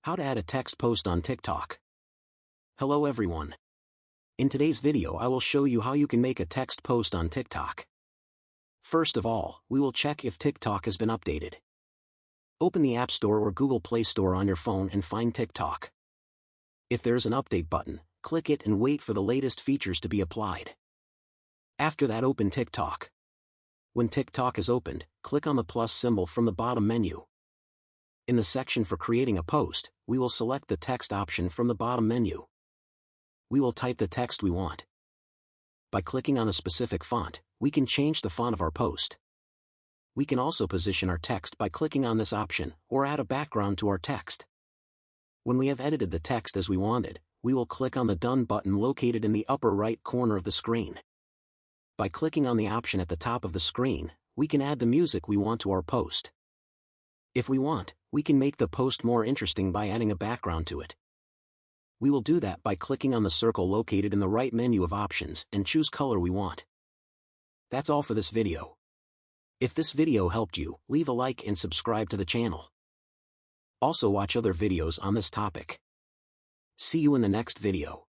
How to add a text post on TikTok. Hello everyone. In today's video I will show you how you can make a text post on TikTok. First of all, we will check if TikTok has been updated. Open the App Store or Google Play Store on your phone and find TikTok. If there is an update button, click it and wait for the latest features to be applied. After that, open TikTok. When TikTok is opened, click on the plus symbol from the bottom menu. In the section for creating a post, we will select the text option from the bottom menu. We will type the text we want. By clicking on a specific font, we can change the font of our post. We can also position our text by clicking on this option, or add a background to our text. When we have edited the text as we wanted, we will click on the Done button located in the upper right corner of the screen. By clicking on the option at the top of the screen, we can add the music we want to our post. If we want, we can make the post more interesting by adding a background to it. We will do that by clicking on the circle located in the right menu of options and choose color we want. That's all for this video. If this video helped you, leave a like and subscribe to the channel. Also watch other videos on this topic. See you in the next video.